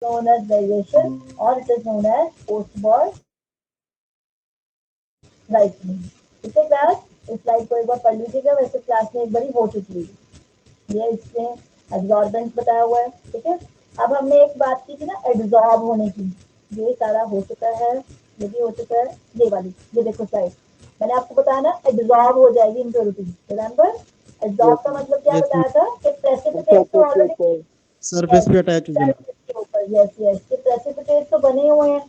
known as digestion or it is known as post-word ripening. ठीक है class, इस slide को एक बार पढ़ लीजिएगा, वैसे क्लास में एक बारी हो चुकी है। ये इसमें एब्जॉर्बेंस बताया हुआ है। ठीक है, अब हमने एक बात की थी ना एब्जॉर्ब होने की, ये सारा हो चुका है, ये भी हो चुका है। ये वाली, ये देखो साइड, मैंने आपको बताया ना एब्जॉर्ब हो जाएगी इम्प्योरिटी। रिमेंबर एब्जॉर्ब का मतलब क्या बताया था कि प्रेसिपिटेट तो ऑलरेडी सरफेस पे अटैच हो जाना। के ऊपर, यस यस, कि प्रेसिपिटेट तो बने हुए हैं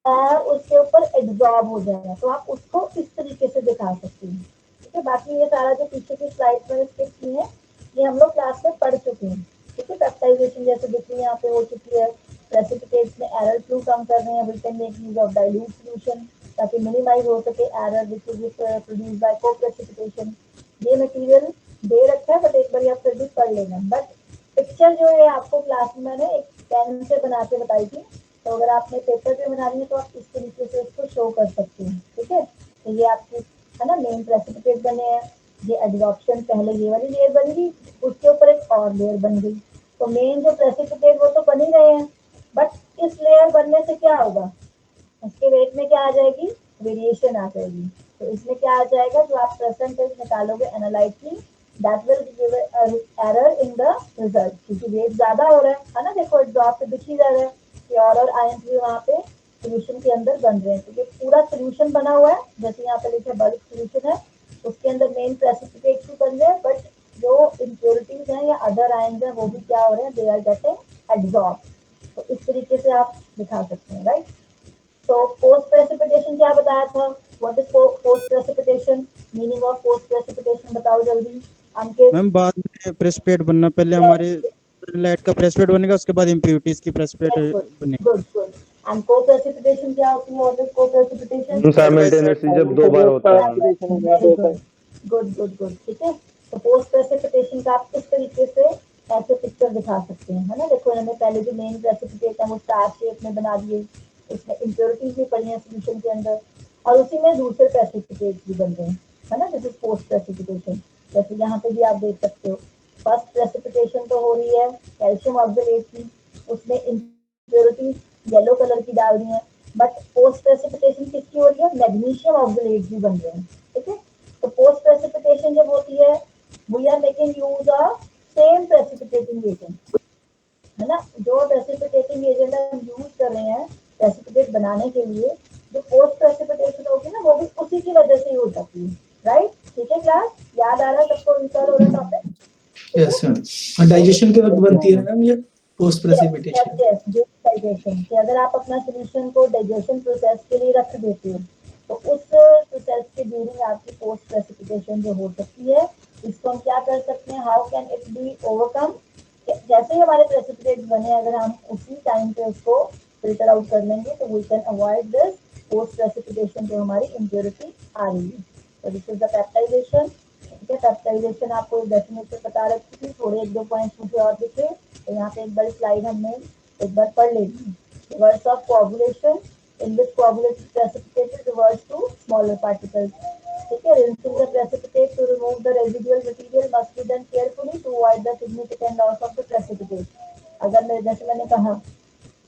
और उसके ऊपर एब्जॉर्ब हो जाएगा, तो आप उसको इस तरीके से दिखा सकते हैं। ठीक है, बाकी ये सारा जो पीछे की स्लाइड में स्किप की है ये हम लोग क्लास में पढ़ चुके हैं। ठीक है, पेप्टाइजेशन जैसे दिख रही है यहाँ पे हो चुकी है। प्रेसिपिटेट्स में एरर फ्लू कम कर रहे हैं, we can make use of dilute solution ताकि मिनिमाइज हो सके error which is produce by coprecipitation. ये मटेरियल दे रखा है बट एक बार आप फिर भी पढ़ लेना। बट पिक्चर जो है आपको क्लास में मैंने एक पेन से बना के बताई थी, तो अगर आपने पेपर पे बना रही है तो आप इस तरीके से इसको शो कर सकते हैं। ठीक है, तो ये आपकी है ना मेन प्रेसिपिटेट बने हैं। ये एडजॉर्प्शन पहले ये वाली लेयर बन गई, उसके ऊपर एक और लेयर बन गई, तो मेन जो प्रेसिपिटेट वो तो बन ही रहे हैं, बट इस लेयर बनने से क्या होगा, इसके वेट में क्या आ जाएगी, वेरिएशन आ जाएगी। तो इसमें क्या आ जाएगा, जो आप परसेंटेज निकालोगे एनालाइट की, that will give error in the result, क्योंकि वेट ज्यादा हो रहा है ना। देखो ड्रॉप पे दिख ही जा रहा है कि और आयंस भी वहाँ पे सोल्यूशन के अंदर बन रहे हैं, क्योंकि पूरा सोल्यूशन बना हुआ है, जैसे यहाँ पे लिखा बल्क सोल्यूशन है, उसके अंदर मेन प्रेसिपिटेट भी बन रहे हैं, बट जो इम्प्योरिटीज हैं या अदर आयंस हैं वो भी क्या हो रहे हैं, दे आर गेटिंग एब्जॉर्ब। तो इस तरीके से आप दिखा सकते हैं, राइट। तो पोस्ट प्रेसिपिटेशन क्या बताया था, what is post precipitation, meaning of post precipitation बताओ जल्दी अंकित। मैम बाद में प्रेसिपिटेट बनना, पहले हमारे लाइट का प्रेसिपिटेट बनेगा, उसके बाद इम्प्योरिटीज की प्रेसिपिटेट बनेगी। Good good. एंड को प्रेसिपिटेशन क्या होती है, और को प्रेसिपिटेशन साइमल्टेनियसली जब दो बार होता है। Very good good good good. ठीक है, तो पोस्ट प्रेसिपिटेशन का आप इस तरीके से ऐसे पिक्चर दिखा सकते हैं, है ना। देखो मैंने पहले जो मेन प्रेसिपिटेट है वो स्टार शेप में बना दिए, उसमें इम्प्योरिटीज भी पड़ी है सोल्यूशन के अंदर, और उसी में दूसरे प्रेसिपिटेट भी बन रहे हैं, है ना। This is post precipitation. जैसे यहाँ पे भी आप देख सकते हो, फर्स्ट प्रेसिपिटेशन तो हो रही है कैल्शियम ऑक्सलेट की, उसमें इम्प्योरिटीज येलो कलर की डाल दी है, बट पोस्ट प्रेसिपिटेशन किसकी हो रही है, मैग्नीशियम ऑक्सलेट भी बन रहे हैं। ठीक है, तो पोस्ट प्रेसिपिटेशन जब होती है we are making use of same precipitating agent, है ना। जो प्रेसिपिटेटिंग एजेंट हम यूज कर रहे हैं प्रेसिपिटेट बनाने के लिए, जो पोस्ट प्रेसिपिटेशन होगी ना वो भी उसी की वजह से ही हो जाती है, राइट। ठीक है क्लास, याद आ रहा है सबको, रिकॉल हो रहा है टॉपिक। यस मैम, डाइजेशन के वक्त बनती है मैम ये पोस्ट प्रेसिपिटेशन। डाइजेशन कि अगर आप अपना सोल्यूशन को डाइजेशन प्रोसेस के लिए रख देते हो तो उस प्रोसेस के ड्यूरिंग आपकी पोस्ट प्रेसिपिटेशन जो हो सकती है, इसको हम क्या कर सकते हैं, how can it be overcome. जैसे ही हमारे प्रेसिपिटेट बने, अगर हम उसी टाइम पे उसको फिल्टर आउट कर लेंगे तो we can avoid this post precipitation जो हमारी इम्प्योरिटी आ रही है। तो दिस इज द पेप्टाइजेशन। ठीक है, पेप्टाइजेशन आपको डेफिनेशन बता रखी थी, थोड़े एक दो पॉइंट्स मुझे और दिखे, तो यहाँ पे एक बार स्लाइड हमने एक बार पढ़ लेनी है। Reverse of coagulation, in which coagulated precipitate reverts to smaller particles. ठीक है, rinsing the precipitate to remove the residual material must be done carefully to avoid the significant loss of the precipitate. अगर मैं जैसे मैंने कहा,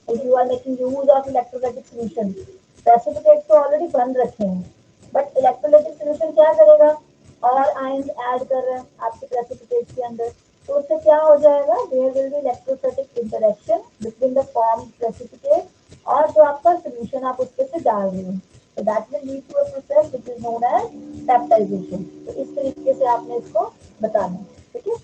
if you are making use of electrolytic solution, precipitate तो already बन रखे हैं, बट इलेक्ट्रोलाइटिक सोल्यूशन क्या करेगा, और आयंस ऐड कर रहे हैं आपके प्रेसिपिटेट के अंदर, तो उससे क्या हो जाएगा, there will be electrostatic interaction between the form precipitate और जो आपका सोल्यूशन आप उसके से डाल रहे हैं, तो that will lead to a process which is known as peptization. तो इस तरीके से आपने इसको बताना है। ठीक है,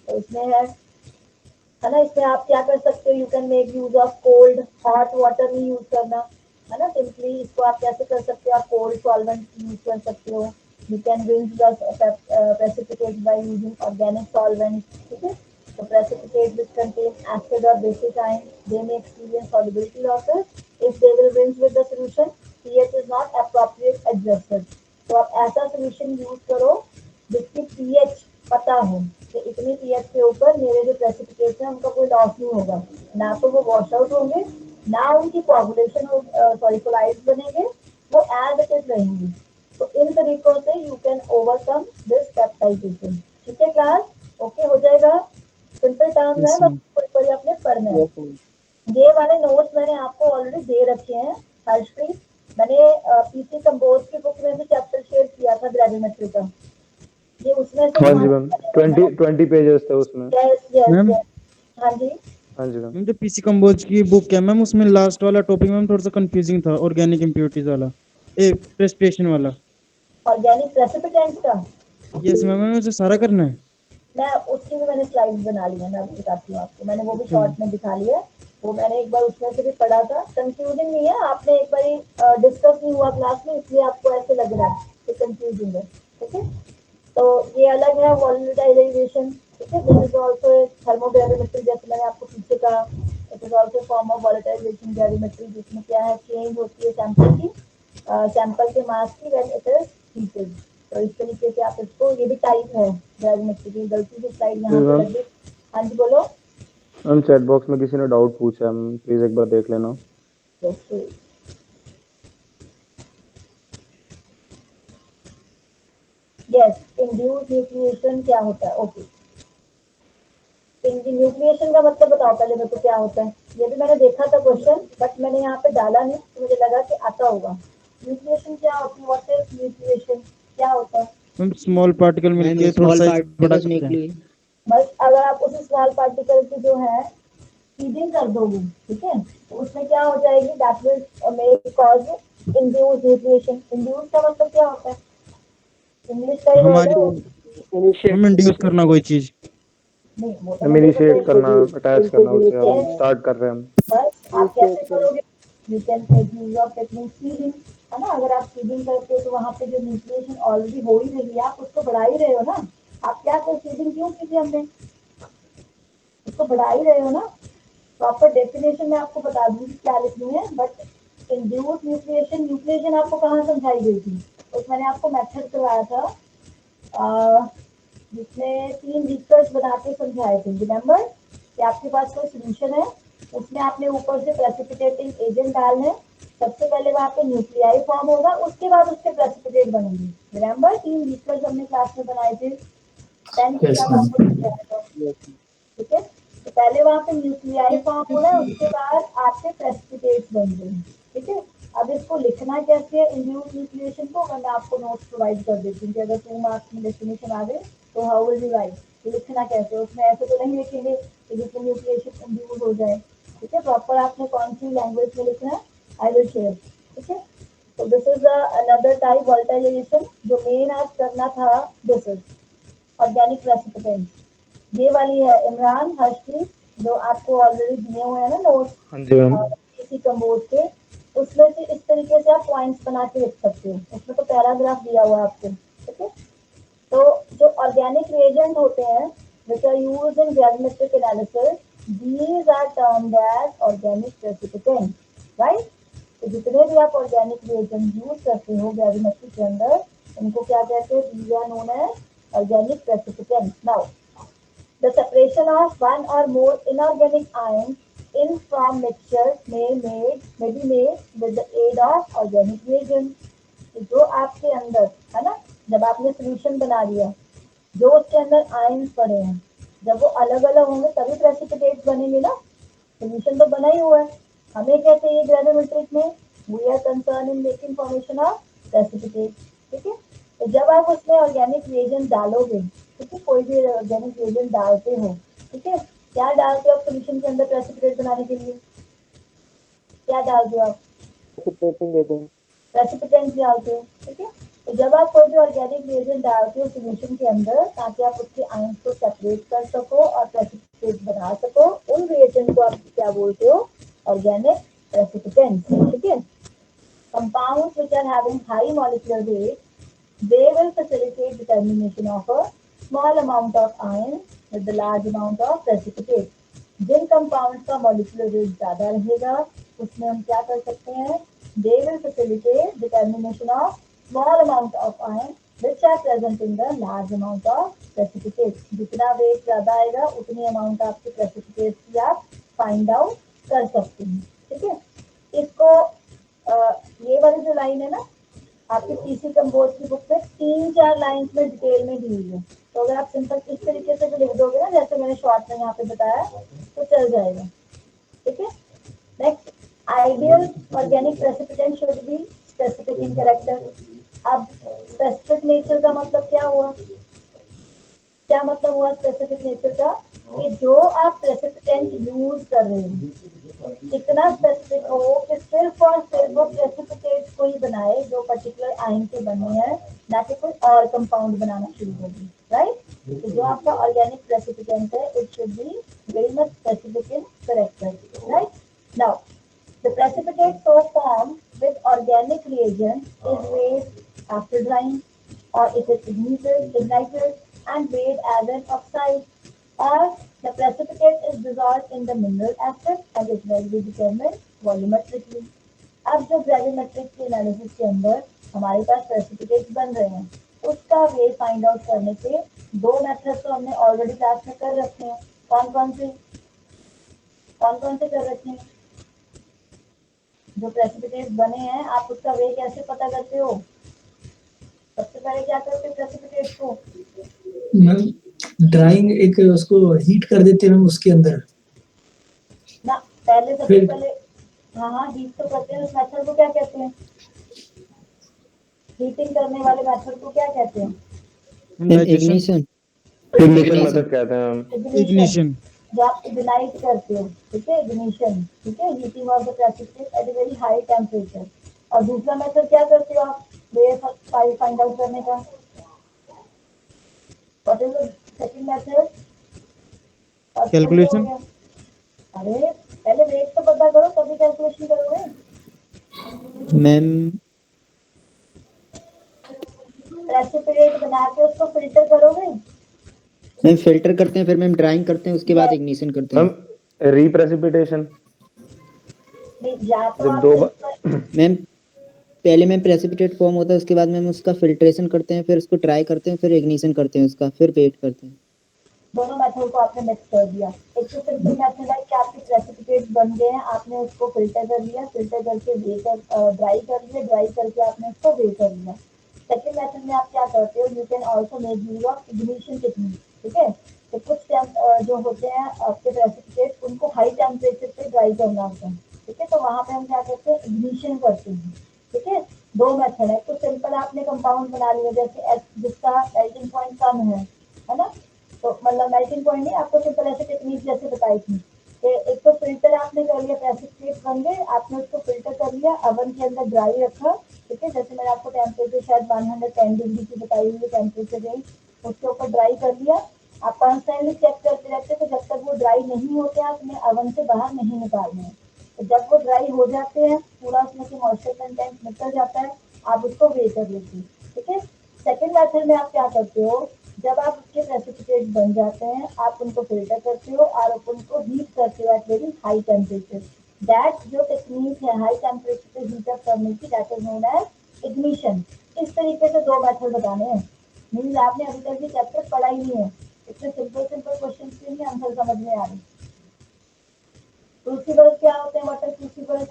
तो इसमें है ना, इसमें आप क्या कर सकते हो, you can make use of cold hot water नहीं यूज करना, है ना। सिंपली इसको आप कैसे कर सकते हो, आप कोल्ड सॉल्वेंट यूज कर सकते हो, you can rinse the precipitate by using organic solvents। ठीक है, तो precipitate which contain acid or basic ion, they may experience solubility losses if they will rinse with the solution, pH is not appropriate adjusted। तो आप ऐसा solution use करो जिसकी pH पता हो कि इतनी pH के ऊपर मेरे जो प्रेसिपिटेट है उनका कोई लॉस नहीं होगा, ना तो वो वॉश आउट होंगे, ना उनकी कोagulation सॉरी कोलाइड्स बनेंगे, वो एज इट इज रहेंगे। तो इन तरीकों से you can overcome this peptization. ठीक है क्लास, ओके हो जाएगा, सिंपल टर्म्स है, बस ऊपर आपने पढ़ना है। ये वाले नोट्स मैंने आपको ऑलरेडी दे रखे हैं हर्षप्रीत। मैंने पीसी कंपोज की बुक में भी चैप्टर शेयर किया था ग्रेविमेट्री का, ये उसमें से हाँ जी मैम, 20 पेजेस थे उसमें। यस यस मैम यस, हाँ जी। हाँ जी मैम। मैम जो पीसी कंपोज की बुक है मैम, उसमें लास्ट वाला टॉपिक मैम थोड़ा सा कंफ्यूजिंग था, ऑर्गेनिक इम्प्योरिटीज वाला, प्रेसिपिटेशन वाला। ऑर्गेनिक प्रेसिपिटेंट्स का यस मैम, मैम उसे सारा करना है। मैं उसकी भी मैंने स्लाइड्स बना ली है, मैं अभी बताती हूँ आपको, मैंने वो भी अच्छा शॉर्ट में दिखा लिया है। वो मैंने एक बार उसमें से भी पढ़ा था, कंफ्यूजिंग नहीं है, आपने एक बार डिस्कस नहीं हुआ क्लास में इसलिए आपको ऐसे लग रहा है कि कंफ्यूजिंग है, ठीक है। तो ये अलग है वॉलेटाइलाइजेशन, ठीक है। दिस इज ऑल्सो थर्मोग्रेविमेट्री, जैसे मैंने आपको पीछे कहा, it is also form of volatilization gravimetry, जिसमें क्या है, चेंज होती है सैंपल की, सैंपल के मास की व्हेन इट इज हीटेड। तो इस तरीके से आप इसको, ये भी टाइप है ग्रेविमेट्री की। गलती से स्लाइड यहाँ पे लग गई। हाँ जी बोलो। मैम चैट बॉक्स में किसी ने डाउट पूछा है मैम, प्लीज एक बार देख लेना। जैसे यस, इंड्यूस न्यूक्लिएशन क्या होता है? ओके, न्यूक्लिएशन का मतलब बताओ पहले मेरे को क्या होता है। ये भी मैंने देखा था क्वेश्चन, बट मैंने यहाँ पे डाला नहीं, तो मुझे लगा कि आता होगा। न्यूक्लिएशन क्या होती है? व्हाट इज न्यूक्लिएशन, क्या होता है? मैम स्मॉल पार्टिकल मिलके थोड़ा स्मॉल साइज बड़ा पार्टिकल्स करते हैं। न्यूक्लियस। बस अगर आप उस स्मॉल पार्टिकल की जो है फीडिंग कर दोगे, ठीक है, तो उसमें क्या हो जाएगी, that will make cause induce nucleation. Induce का मतलब क्या होता है? इंग्लिश का ही वर्ड हमारी है। हम इंड्यूस करना कोई चीज। नहीं, वो तो मैम मैं देखो इनिशिएट सही करना, अटैच करना उसे, हम yes, स्टार्ट कर रहे हैं हम। बस आप कैसे करोगे? You can use of technique feeding, है ना। अगर आप फीडिंग करते हो तो वहां पे जो न्यूट्रिशन ऑलरेडी हो ही रही है, आप उसको बढ़ा ही रहे हो ना। आप क्या कर, फीडिंग क्यों कीजिए हमने, उसको बढ़ा ही रहे हो ना। प्रॉपर डेफिनेशन में आपको बता दूंगी क्या लिखनी है, बट इंड्यूस न्यूक्लिएशन, न्यूक्लिएशन आपको कहाँ समझाई गई थी? उसमें मैंने आपको मेथड करवाया था, जिसमें 3 बीकर्स बना के समझाए थे, रिमेम्बर, कि आपके पास कोई सोल्यूशन है, उसमें आपने ऊपर से प्रेसिपिटेटिंग एजेंट डालना है। सबसे पहले वहां पे न्यूक्लियाई फॉर्म होगा, उसके बाद उसके प्रेसिपिटेट बनेंगे। रिमेम्बर 3 बीकर्स हमने क्लास में बनाए थे, 10th यस क्लास मैम। आपको समझाया था, ठीक है। तो पहले वहां पे न्यूक्लियाई फॉर्म हो रहा है, उसके बाद आपके प्रेसिपिटेट्स बन रहे हैं, ठीक है। अब इसको लिखना कैसे है इंड्यूस न्यूक्लिएशन को, मैं आपको नोट्स प्रोवाइड कर देती हूँ कि अगर 2 मार्क्स में डेफिनेशन आ गए तो हाउ विल यू राइट, लिखना कैसे। उसमें ऐसे तो नहीं लिखेंगे कि जिसमें न्यूक्लिएशन इंड्यूस हो जाए, ठीक है। प्रॉपर आपने कौन सी लैंग्वेज में लिखना है, आई विल शेयर, ठीक है। तो दिस इज अनदर टाइप वोल्टाइलाइजेशन, जो मेन आज करना था। दिस इज ऑर्गेनिक प्रेसिपिटेंट, ये वाली है इमरान हर्षप्रीत, जो आपको ऑलरेडी दिए हुए हैं ना नोट्स हाँ जी मैम। किसी कंपोज के, उसमें से इस तरीके से आप पॉइंट्स बना के लिख सकते हो। उसमें तो पैराग्राफ दिया हुआ है आपको, ठीक है। तो जो ऑर्गेनिक रिएजेंट होते हैं which are used in gravimetric analysis, these are termed as organic precipitant, right? तो जितने भी आप ऑर्गेनिक रिएजेंट यूज करते हो ग्रेविमेट्री के अंदर, उनको क्या कहते हैं? these are known as organic precipitant. Now the separation of one or more inorganic ions in from mixtures may be made with the aid of organic reagent. तो जो आपके अंदर है ना, जब आपने सोल्यूशन बना लिया, जो उसके अंदर आयंस पड़े हैं, जब वो अलग अलग होंगे तभी प्रेसिपिटेट्स बनेंगे ना। सोल्यूशन तो बना ही हुआ है, हमें कहते हैं ग्रेविमेट्रिक में we are concern in making formation of precipitate, ठीक है। तो जब आप उसमें ऑर्गेनिक रिएजेंट डालोगे, ठीक है, कोई भी ऑर्गेनिक रिएजेंट डालते हो, ठीक है, क्या डालते हो आप सोल्यूशन के अंदर प्रेसिपिटेट बनाने के लिए? क्या डालते हो आप? प्रेसिपिटेंट डालते हो, ठीक है। तो जब आप कोई भी ऑर्गेनिक रिएजेंट डालते हो सोल्यूशन के अंदर, ताकि आप उसके आयंस को सेपरेट कर सको और प्रेसिपिटेट बना सको, उन रिएजेंट को आप क्या बोलते हो? ऑर्गेनिक प्रेसिपिटेंट, ठीक है। Compounds which are having high molecular weight, they will facilitate determination of a small amount of ion with the large amount of precipitate. जिन कंपाउंड का मॉलिक्यूलर वेट ज्यादा रहेगा, उसमें हम क्या कर सकते हैं? They will facilitate determination of small amount of ion which are present in the large amount of precipitate. जितना वेट ज्यादा आएगा उतनी अमाउंट आपके प्रेसिपिटेट की आप फाइंड आउट कर सकते हैं, ठीक है। इसको ये वाली जो लाइन है ना, आपके पीसी कंपोज की बुक में 3-4 लाइंस में डिटेल में दी हुई है। तो अगर आप सिंपल इस तरीके से भी लिख दोगे ना, जैसे मैंने शॉर्ट में यहाँ पे बताया, तो चल जाएगा, ठीक है। Next, ideal organic precipitant should be specific in character. अब specific nature का मतलब क्या हुआ? क्या मतलब हुआ स्पेसिफिक नेचर का? कि जो आप प्रेसिपिटेंट यूज कर रहे हो इतना स्पेसिफिक हो कि सिर्फ और सिर्फ वो प्रेसिपिटेट को ही बनाए जो पर्टिकुलर आयन के बने हैं, ना कि कोई और कंपाउंड बनाना शुरू होगी, राइट? तो जो आपका ऑर्गेनिक प्रेसिपिटेंट है it should be very much specific in character, right? Now the precipitate so formed with organic reagent is weighed after drying, or it is ignited and weighed as an oxide, or the precipitate is dissolved in the mineral acid and it will be determined volumetrically. अब जो gravimetric के analysis के अंदर हमारे पास precipitates बन रहे हैं उसका वे फाइंड आउट करने के दो मेथड तो हमने ऑलरेडी क्लास में कर रखे हैं। कौन कौन से कर रखे हैं? जो प्रेसिपिटेट्स बने हैं आप उसका वे कैसे पता करते हो? सबसे पहले क्या करते हो प्रेसिपिटेट्स को? मैम ड्राइंग एक उसको हीट कर देते हैं मैम उसके अंदर ना पहले सबसे फिर- पहले हाँ हीट तो करते हैं। उस मेथड को क्या कहते हैं? हीटिंग करने वाले मेथड को क्या कहते हैं? डाइजेशन, इग्निशन मेथड कहते हैं हम। इग्निशन। जो आप इग्नाइट करते हो, ठीक है, इग्निशन, ठीक है, heating of the precipitate at a very high temperature. और दूसरा मेथड क्या करते हो आप वे फाइंड आउट करने का? What is the second method? Calculation. अरे पहले वेट तो पता करो तभी कैलकुलेशन करोगे। मैम प्रेसिपिटेट बना के उसको फिल्टर करोगे। मैम फिल्टर करते हैं फिर मैम ड्राइंग करते हैं उसके बाद इग्निशन करते हैं। मैम रीप्रेसिपिटेशन या तो जब आप दो मैम पहले मैम प्रेसिपिटेट फॉर्म होता है उसके बाद मैम उसका फिल्ट्रेशन करते हैं फिर उसको ट्राई करते हैं फिर इग्निशन करते हैं उसका फिर वेट करते हैं। दोनों मेथड को आपने मिक्स कर दिया। एक तो सिंपल मेथड है कि आपके प्रेसिपिटेट बन गए हैं, आपने उसको फिल्टर कर लिया, फिल्टर करके ड्राई कर लिया, ड्राई करके आपने उसको वे कर लिया। सेकंड मेथड में आप क्या करते हो? You can also make use of ignition technique, ठीक है। तो कुछ जो होते हैं आपके प्रेसिपिटेट उनको हाई टेम्परेचर पे ड्राई करना होता है, ठीक है, तो वहां पे हम क्या करते हैं? इग्निशन करते हैं, ठीक है। दो मेथड है। तो सिंपल आपने कंपाउंड बना लिया जैसे जिसका मेल्टिंग पॉइंट कम है ना, तो मतलब मेल्टिंग पॉइंट नहीं, आपको सिंपल ऐसे टेक्निक जैसे बताई थी कि एक तो फिल्टर आपने कर लिया, प्रेसिपिटेट बन गए, आपने उसको फिल्टर कर लिया, अवन के अंदर ड्राई रखा, ठीक है, जैसे मैंने आपको टेम्परेचर शायद 110 डिग्री की बताई हुई टेम्परेचर रेंज, उसके ऊपर ड्राई कर लिया। आप कॉन्स्टेंटली चेक करते रहते तो जब तक वो ड्राई नहीं होते आपने अवन से बाहर नहीं निकालने हैं। तो जब वो ड्राई हो जाते हैं पूरा उसमें से मॉइस्चर कंटेंट निकल जाता है, आप उसको वे कर लेते हैं, ठीक है। सेकेंड मेथड में आप क्या करते हो? जब आप उसके प्रेसिपिटेट बन जाते हैं आप उनको फिल्टर करते हो और उनको हीट करते हो at very high temperature. That जो टेक्निक है हाई टेम्परेचर पे हीट अप करने की, that is known as ignition. इस तरीके से दो मेथड बताने हैं। मीन्स आपने अभी तक ये चैप्टर पढ़ा ही नहीं है, इतने सिंपल क्वेश्चन के लिए आंसर समझ में आ रही। क्रूसिबल क्या होते हैं? वाटर क्रूसिबल,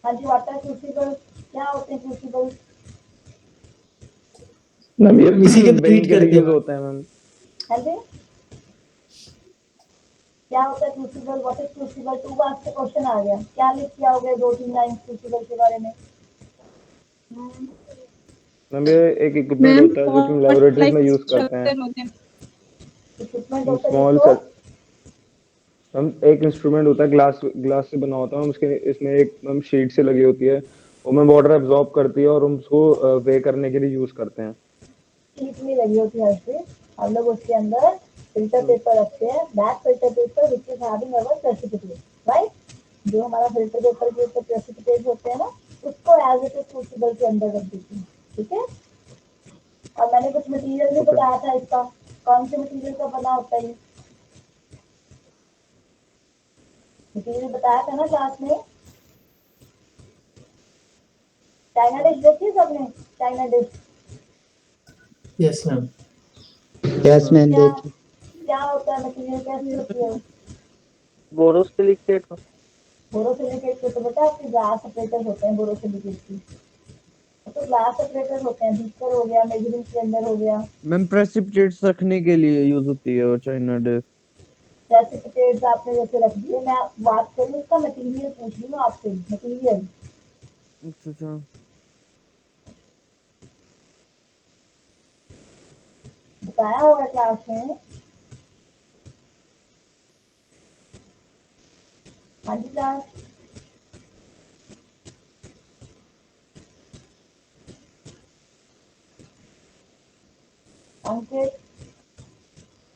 हाँ जी, वाटर क्रूसिबल क्या होते हैं? क्रूसिबल मैम ये इसी के अंदर वेइंग हीट के लिए करते यूज हैं होता है मैम। हाँ जी, क्या होता है crucible? What is crucible? 2 marks का क्वेश्चन आ गया, क्या लिख किया होगा 2-3 लाइन क्रूसिबल के बारे में? मैम ये एक इक्विपमेंट होता है जो कि हम लेबोरेटरीज में यूज करते हैं। इक्विपमेंट होता है स्मॉल जिसको हम एक इंस्ट्रूमेंट होता है ग्लास से बना होता है, हम उसके इसमें एक हम शीट से लगी होती है, वो में वाटर एब्जॉर्ब करती है और हम उसको वे करने के लिए यूज करते हैं। शीट में लगी होती है ऐसे, हम लोग उसके अंदर फिल्टर पेपर रखते हैं, back filter paper which is having our precipitate, right. जो हमारा फिल्टर पेपर के ऊपर प्रेसिपिटेट होते हैं ना, उसको एज इट इज क्रूसिबल के अंदर रख देते हैं, ठीक है। और मैंने कुछ मटेरियल भी Okay. बताया था इसका, कौन से मटेरियल का बना होता है? मटेरियल बताया था ना क्लास में। चाइना डिश देखी सबने? China dish yes ma'am yes ma'am क्या देखिए। क्या होता है? मटेरियल कैसी होती है? बोरोसिलिकेट बोरोसिलिकेट के तो बेटा आपके ग्लास सेपरेटर होते हैं बोरोसिलिकेट की, तो ग्लास सेपरेटर होते हैं, बीकर हो गया, मेजरिंग सिलेंडर हो गया। मैम प्रेसिपिटेट्स रखने के लिए यूज होती है वो चाइना डिश। प्रेसिपिटेट्स आपने जैसे रख दिए, मैं बात करूँ इसका मटेरियल पूछ रही हूँ आपसे, मटेरियल अच्छा बताया होगा क्लास में। हाँ जी क्लास, अंकित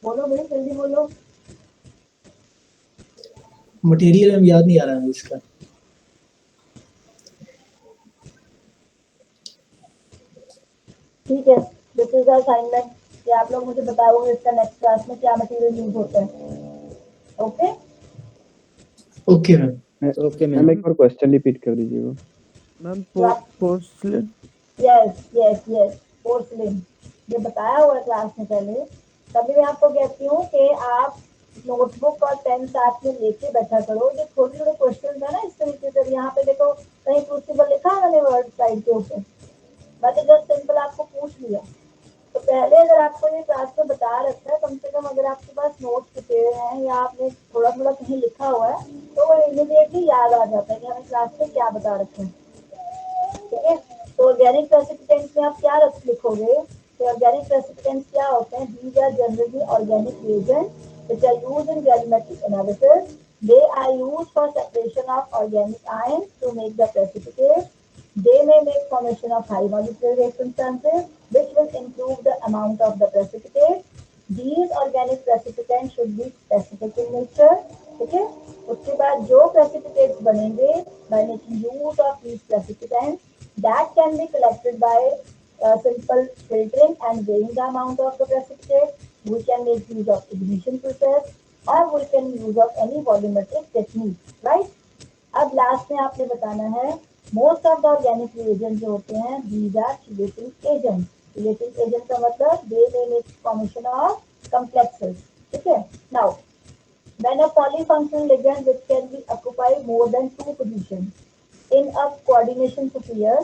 बोलो भाई, जल्दी बोलो। मटेरियल में याद नहीं आ रहा है इसका। ठीक है, दिस इज असाइनमेंट कि आप लोग मुझे बताओगे इसका नेक्स्ट क्लास में क्या मटेरियल यूज होता है। Okay okay ma'am. Okay ma'am ma'am. एक और क्वेश्चन रिपीट कर दीजिएगा। मैम तो आप porcelain yes yes yes porcelain, ये बताया हुआ है क्लास में पहले। तभी मैं आपको कहती हूँ कि आप नोटबुक और पेन साथ में लेके बैठा करो। ये छोटे छोटे क्वेश्चन है ना, इस तरीके से यहाँ पे देखो कहीं क्रूसिबल लिखा है मैंने वर्ड साइड के ऊपर, मैंने जस्ट सिंपल आपको पूछ लिया। तो पहले अगर आपको ये क्लास में बता रखा है, कम से कम अगर आपके पास नोट्स लिखे हुए हैं या आपने थोड़ा थोड़ा कहीं लिखा हुआ है, तो वो इमीडिएटली याद आ जाता है कि हमें क्लास में क्या बता रखा है। ठीक है, तो ऑर्गेनिक प्रेसिपिटेंट्स में आप क्या लिखोगे? तो ऑर्गेनिक प्रेसिपिटेंट्स क्या होते हैं? These are generally organic reagents which are used in granulometric analysis. They are used for separation of organic ions to make the precipitate. They may make formation of high molecular weight substances which will improve the amount of the precipitate. These organic precipitants should be specific in nature. ठीक है, उसके बाद जो precipitates बनेंगे by making use of these precipitants, that can be collected by simple filtering and weighing the amount of the precipitate. We can make use of ignition process or we can use of any volumetric technique, right? अब last में आपने बताना है most of the organic reagent जो होते हैं these are chelating agent. Chelating agent का मतलब they may make formation of complexes. ठीक है, now when a polyfunctional ligand which can be occupy more than two positions in a coordination sphere,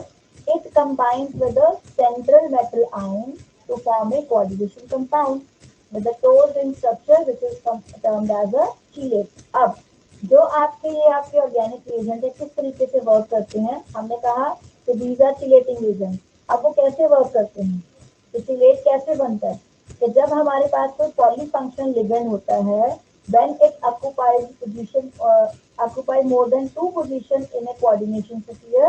it combines with a central metal ion to form a coordination compound with a closed-in structure which is termed as a chelate. अब जो आपके ये आपके organic agent है किस तरीके से work करते हैं, हमने कहा कि दीज आर चिलेटिंग एजेंट। अब वो कैसे वर्क करते हैं, तो चिलेट कैसे बनता है कि जब हमारे पास कोई पॉलीफंक्शनल लिगेंड होता है, when it occupies position occupy more than two positions in a coordination sphere,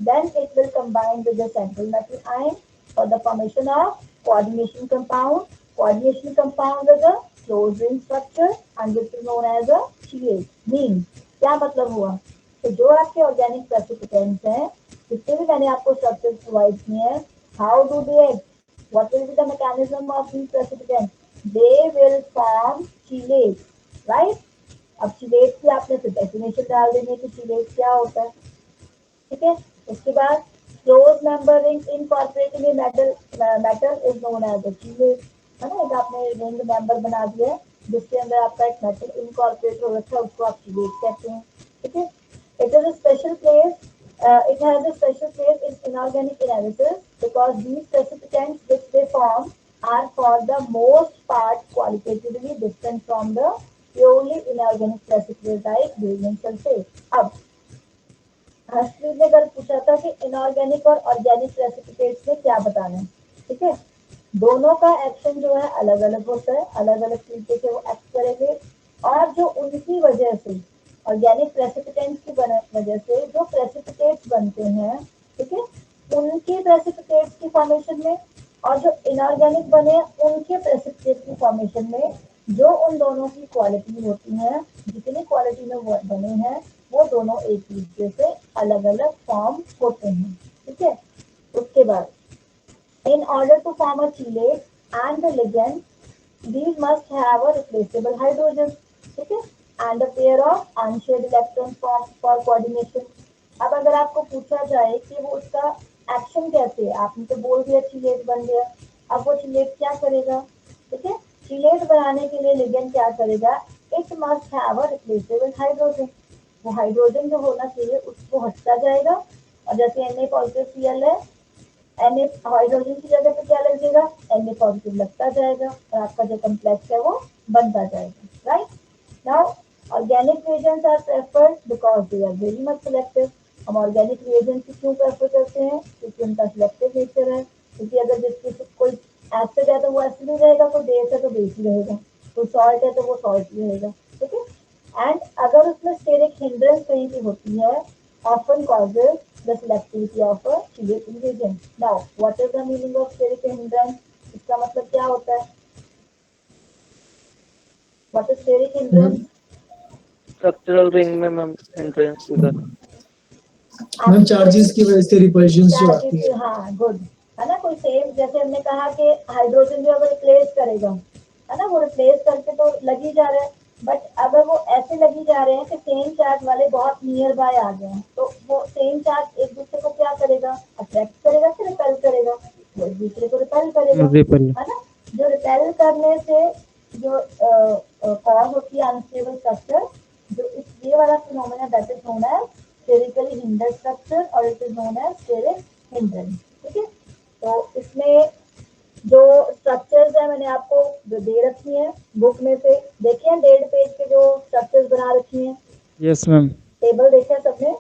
then it will combine with the central metal ion for the formation of coordination compound. Coordination compound is a closed ring structure and which is known as a chelate. Means क्या मतलब हुआ, तो जो आपके organic प्रेसिपिटेंट्स हैं जितने भी मैंने आपको स्ट्रक्चर प्रोवाइड किए हैं, how do they act, what will be the mechanism of these precipitants? They will form chelates, right? अब चिलेट की आपने फिर डेफिनेशन डाल देनी कि चिलेट क्या होता है। ठीक है, उसके बाद close member ring incorporating a metal is known as a chelate, है ना। एक आपने रिंग मेंबर बना दिया है जिसके अंदर आपका एक मेटल इनकॉर्पोरेट हो रखा है, उसको आप चिलेट कहते हैं। ठीक है, it is a special place. It has a special place in inorganic analysis because these precipitants which they form are for the most part qualitatively different from the purely inorganic precipitate like barium sulfate. अब हर्षप्रीत ने कल पूछा था कि inorganic और organic precipitates में क्या बताना है। ठीक है, दोनों का एक्शन जो है अलग अलग होता है, अलग अलग तरीके से वो एक्ट करेंगे और जो उनकी वजह से ऑर्गेनिक प्रेसिपिटेंट्स की वजह से जो प्रेसिपिटेट्स बनते हैं, ठीक है, उनके प्रेसिपिटेट्स की फॉर्मेशन में और जो इनऑर्गेनिक बने उनके प्रेसिपिटेट की फॉर्मेशन में जो उन दोनों की क्वालिटी होती है, जितनी क्वालिटी में वो बने हैं वो दोनों एक दूसरे से अलग अलग फॉर्म होते हैं। ठीक है, उसके बाद in order to form a chelate and the ligand, these must have a replaceable hydrogen, ठीक है, and a pair of unshared electrons for coordination. अब अगर आपको पूछा जाए कि वो उसका एक्शन कैसे है, आपने तो बोल दिया चिलेट बन गया, अब वो चिलेट क्या करेगा। ठीक है, चिलेट बनाने के लिए लिगेंड क्या करेगा, it must have a replaceable hydrogen. वो हाइड्रोजन जो होना चाहिए उसको हटता जाएगा और जैसे Na+Cl है, Na हाइड्रोजन की जगह पे क्या लगेगा, Na पॉजिटिव लगता जाएगा और आपका जो कम्प्लेक्स है वो बनता जाएगा, right. Now, organic reagents are preferred because they are very much selective. हम ऑर्गेनिक रिएजेंट क्यों प्रेफर करते हैं? क्योंकि उनका सिलेक्टिव नेचर है। क्योंकि अगर जिसकी कोई एसिड है तो वो एसिड ही रहेगा, कोई बेस है तो बेस ही रहेगा, कोई सॉल्ट है तो वो सॉल्ट ही रहेगा, ठीक है। एंड अगर उसमें स्टेरिक हिंड्रेंस कहीं भी होती है, often causes the selectivity of a reagent reagent. Now, what is the meaning of steric hindrance? इसका मतलब क्या होता है? What is steric hindrance? Structural ring में मैम एंट्रेंस इधर मैम चार्जेस की वजह से रिपल्शंस जो आती है। हाँ, गुड है ना। कोई सेम, जैसे हमने कहा कि हाइड्रोजन जो अगर रिप्लेस करेगा, है ना, वो रिप्लेस करके तो लगी जा रहा है, बट अगर वो ऐसे लगी जा रहे हैं कि सेम चार्ज वाले बहुत नियर बाय आ गए हैं, तो वो सेम चार्ज एक दूसरे को क्या करेगा? अट्रैक्ट करेगा कि रिपेल करेगा? वो एक दूसरे को रिपेल करेगा, रिपेल। है ना। जो रिपेल करने से जो कॉज होती है अनस्टेबल स्ट्रक्चर, जो ये वाला phenomena that is known as sterically hindered structure और it is known as steric hindrance, ठीक है। तो इसमें जो स्ट्रक्चर्स है मैंने आपको जो दे रखी है बुक में से, देखिए 1.5 पेज के जो स्ट्रक्चर्स बना रखी हैं, यस मैम। टेबल देखा सबने,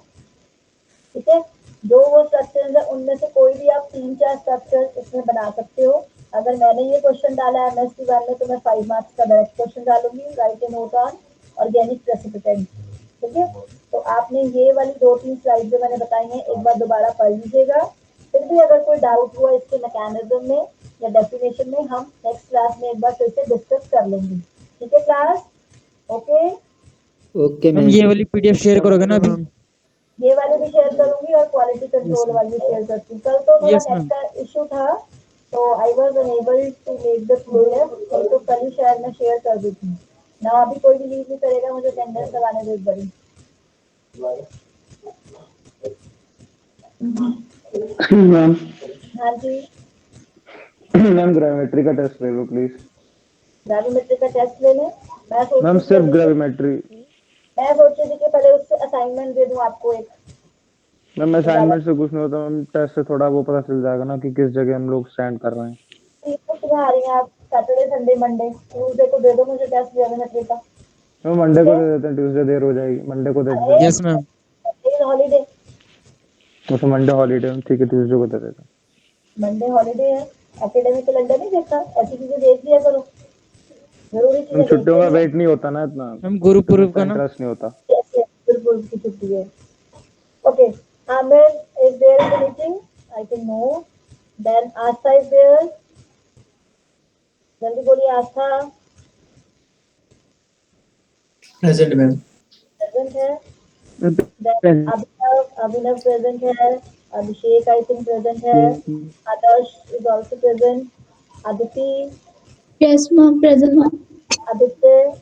ठीक है। जो वो स्ट्रक्चर्स है उनमें से कोई भी आप 3-4 स्ट्रक्चर्स इसमें बना सकते हो। अगर मैंने ये क्वेश्चन डाला है एमएससी वन में तो मैं 5 मार्क्स का डायरेक्ट क्वेश्चन डालूंगी, right A note on organic precipitant, ठीक है। तो आपने ये वाली 2-3 स्लाइड जो मैंने बताई हैं एक बार दोबारा पढ़ लीजिएगा। फिर भी अगर कोई डाउट हुआ इसके मैकेनिज्म में या डेफिनेशन में, हम नेक्स्ट क्लास में एक बार फिर से डिस्कस कर लेंगे, ठीक है class? Okay, okay ma'am ma'am. ये वाली पीडीएफ शेयर करोगे ना अभी? ये वाली भी शेयर करूंगी और क्वालिटी कंट्रोल वाली भी शेयर करती हूँ। कल तो थोड़ा Yes, नेट ma'am. का इशू था, तो I was unable to make the PDF, तो कल ही शायद मैं शेयर कर दी थी ना। अभी कोई भी लीव नहीं करेगा, मुझे अटेंडेंस लगाने दो एक बारी। मैम हाँ जी, मैम ग्राविमेट्री का टेस्ट ले लो प्लीज। ग्रेविमेट्री का टेस्ट ले लें। मैं सोच मैम रही थी सिर्फ अभी ग्राविमेट्री। मैं सोच रही थी कि पहले उससे असाइनमेंट दे दूं आपको एक। मैम असाइनमेंट से कुछ नहीं होता मैम, टेस्ट से थोड़ा वो पता चल जाएगा ना कि किस जगह हम लोग स्टैंड कर रहे हैं। सुबह आ रही हैं आप, सैटरडे संडे मंडे ट्यूसडे को दे दो मुझे टेस्ट ग्रेविमेट्री का। मैम मंडे को दे देते हैं, ट्यूसडे देर हो जाएगी, मंडे को दे देते हैं। Yes ma'am. हॉलीडे, तो मंडे हॉलीडे है, ठीक है ट्यूसडे को दे देते हैं। मंडे हॉलीडे है, एकेडमिक कैलेंडर नहीं देखता, ऐसी चीजें देख लिया करो, जरूरी मैम चीजें देख छुट्टियों का लिया वेट नहीं होता ना इतना, मैम गुरुपुरब का ना? इंटरेस्ट नहीं होता। करो। बिल्कुल की छुट्टी है। Okay, Aamir is there in the meeting? I think no. Then Aastha is there? जल्दी बोलिए आस्था। Present ma'am. प्रेजेंट है। Then अभिनव प्रेजेंट है। अभिषेक आई थिंक प्रेजेंट है। Adarsh is also present. Aditi, Yes, ma'am. Present, ma'am. Aditya,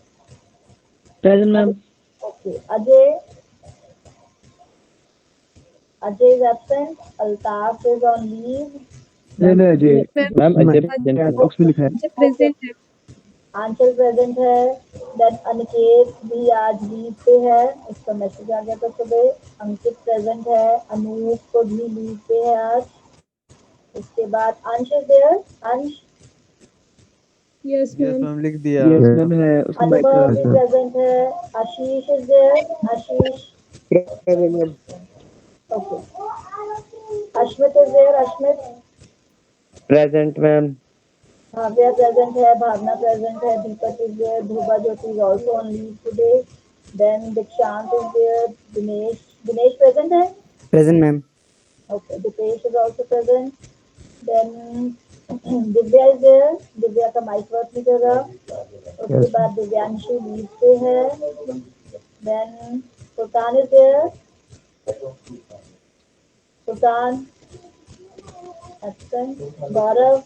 present ma'am okay. Ajay, Ajay is absent. Altaf is on leave. नहीं जी ma'am Ajay Ajay box में लिखा है। present है। आंचल प्रेजेंट है। देन अनिकेत भी आज लीव पे है, उसका मैसेज आ गया था सुबह। अंकित प्रेजेंट है। अनूप को भी लीव पे है आज। उसके बाद अंश इज देयर? अंश, Yes, ma'am. मैम लिख दिया मैम है उसको बाइक अनुभव भी प्रेजेंट है। Ashish is there? Ashish, okay. Ashmit is there? Ashmit, present ma'am Bhavya present है। भावना प्रेजेंट है। Deepak is there. Dhruva Jyoti is also on leave today. Then Dikshant is there. Dinesh, Dinesh present है? Present ma'am. Okay, Dipesh is also present. Then Divya is there? Divya का mic work नहीं कर रहा। उसके बाद Divyanshu leave पे है। Then Sultan is there? Sultan, अच्छा। गौरव,